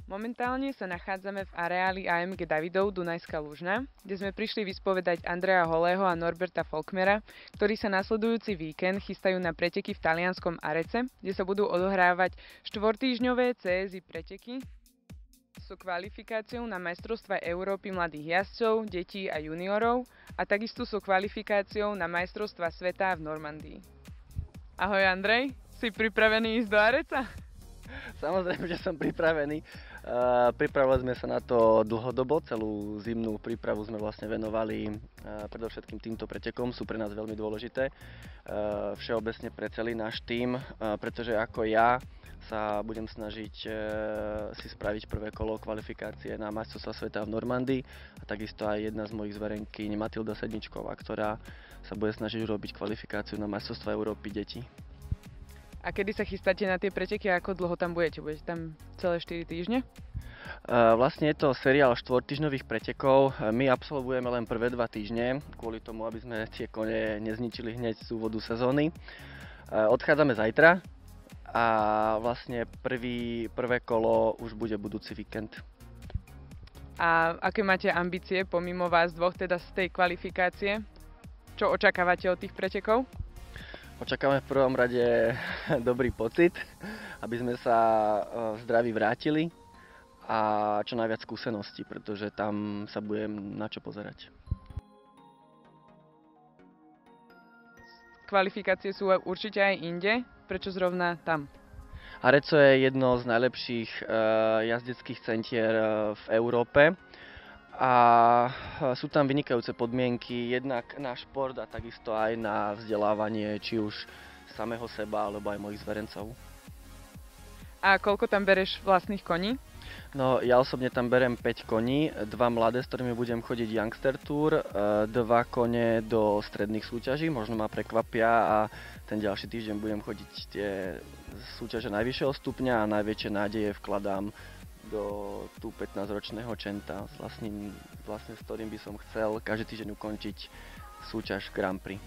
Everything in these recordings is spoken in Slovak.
Momentálne sa nachádzame v areáli AMG Davidov Dunajská Lužna, kde sme prišli vyspovedať Andreja Holého a Norberta Folkmera, ktorí sa nasledujúci víkend chystajú na preteky v talianskom Arece, kde sa budú odohrávať štvortýždňové CSI preteky. Sú kvalifikáciou na majstrovstvá Európy mladých jazdcov, detí a juniorov a takisto sú kvalifikáciou na majstrovstvá sveta v Normandii. Ahoj Andrej, si pripravený ísť do Areca? Samozrejme, že som pripravený. Pripravovali sme sa na to dlhodobo, celú zimnú prípravu sme vlastne venovali predovšetkým týmto pretekom, sú pre nás veľmi dôležité. Všeobecne pre celý náš tím, pretože ako ja sa budem snažiť si spraviť prvé kolo kvalifikácie na majstrovstvá sveta v Normandii a takisto aj jedna z mojich zverenkyň Matilda Sedničková, ktorá sa bude snažiť urobiť kvalifikáciu na majstrovstvá Európy detí. A kedy sa chystáte na tie preteky a ako dlho tam budete? Budete tam celé 4 týždne? Vlastne je to seriál štvortýždňových pretekov. My absolvujeme len prvé 2 týždne, kvôli tomu, aby sme tie kone nezničili hneď z úvodu sezóny. Odchádzame zajtra a vlastne prvé kolo už bude budúci víkend. A aké máte ambície pomimo vás dvoch, teda z tej kvalifikácie? Čo očakávate od tých pretekov? Očakávame v prvom rade dobrý pocit, aby sme sa v zdraví vrátili a čo najviac skúseností, pretože tam sa budem na čo pozerať. Kvalifikácie sú určite aj inde, prečo zrovna tam? Arezzo je jedno z najlepších jazdeckých centier v Európe a sú tam vynikajúce podmienky jednak na šport a takisto aj na vzdelávanie či už samého seba alebo aj mojich zverencov. A koľko tam bereš vlastných koní? No, ja osobne tam berem 5 koní, 2 mladé, s ktorými budem chodiť Youngster Tour, 2 kone do stredných súťaží, možno ma prekvapia a ten ďalší týždeň budem chodiť tie súťaže najvyššieho stupňa a najväčšie nádeje vkladám do tu 15-ročného Čenta, vlastne s ktorým by som chcel každý týždeň ukončiť súťaž Grand Prix.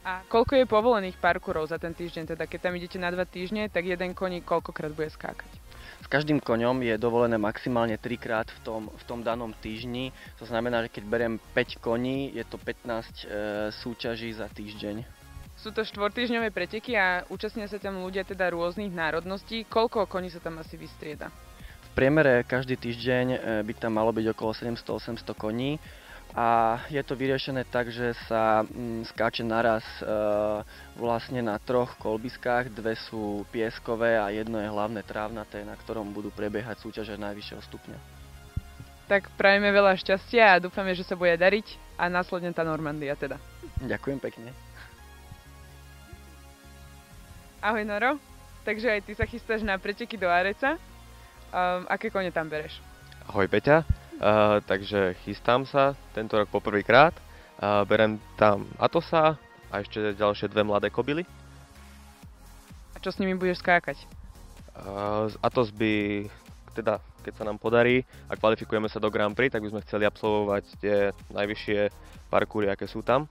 A koľko je povolených parkourov za ten týždeň? Teda keď tam idete na 2 týždne, tak jeden koník koľkokrát bude skákať? S každým koňom je dovolené maximálne 3-krát v tom danom týždni. To znamená, že keď beriem 5 koní, je to 15 súťaží za týždeň. Sú to štvortýždňové preteky a účastnia sa tam ľudia teda rôznych národností. Koľko koní sa tam asi vystrieda? V priemere každý týždeň by tam malo byť okolo 700-800 koní a je to vyriešené tak, že sa skáče naraz vlastne na 3 kolbiskách, 2 sú pieskové a jedno je hlavné trávnaté, na ktorom budú prebiehať súťaže najvyššieho stupňa. Tak prajeme veľa šťastia a dúfame, že sa bude dariť a následne tá Normandia teda. Ďakujem pekne. Ahoj Noro, takže aj ty sa chystáš na preteky do Areca. Aké kone tam bereš? Ahoj Peťa, takže chystám sa tento rok poprvýkrát. Berem tam Atosa a ešte ďalšie 2 mladé kobily. A čo s nimi budeš skákať? Atos by, teda keď sa nám podarí a kvalifikujeme sa do Grand Prix, tak by sme chceli absolvovať tie najvyššie parkúry, aké sú tam,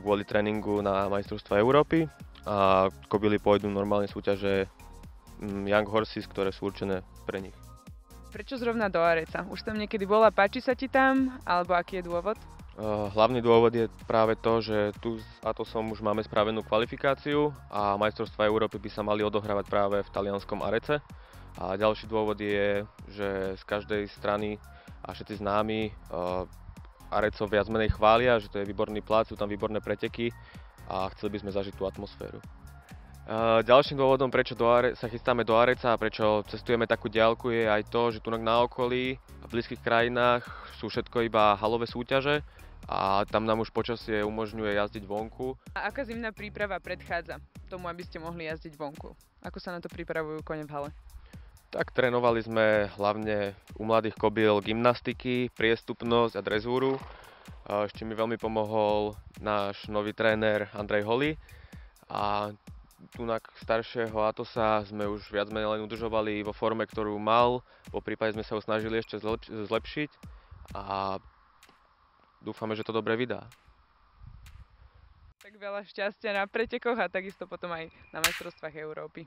kvôli tréningu na majstrovstvá Európy. A kobily pôjdu normálne súťaže Young Horses, ktoré sú určené pre nich. Prečo zrovna do Areca? Už tam niekedy bola, páči sa ti tam, alebo aký je dôvod? Hlavný dôvod je práve to, že tu s Atosom už máme spravenú kvalifikáciu a majstrovstvá Európy by sa mali odohrávať práve v talianskom Arece. A ďalší dôvod je, že z každej strany a všetci známi Areco viac menej chvália, že to je výborný plac, sú tam výborné preteky a chceli by sme zažiť tú atmosféru. Ďalším dôvodom, prečo sa chystáme do Areca a prečo cestujeme takú diaľku, je aj to, že tu na okolí a v blízkych krajinách sú všetko iba halové súťaže a tam nám už počasie umožňuje jazdiť vonku. A aká zimná príprava predchádza tomu, aby ste mohli jazdiť vonku? Ako sa na to pripravujú kone v hale? Tak trénovali sme hlavne u mladých kobiel gymnastiky, priestupnosť a drezúru. Ešte mi veľmi pomohol náš nový tréner Andrej Holý a tunak staršieho Atosa sme už viac menej len udržovali vo forme, ktorú mal, po prípade sme sa ho snažili ešte zlepšiť a dúfame, že to dobre vydá. Tak veľa šťastia na pretekoch a takisto potom aj na majstrovstvách Európy.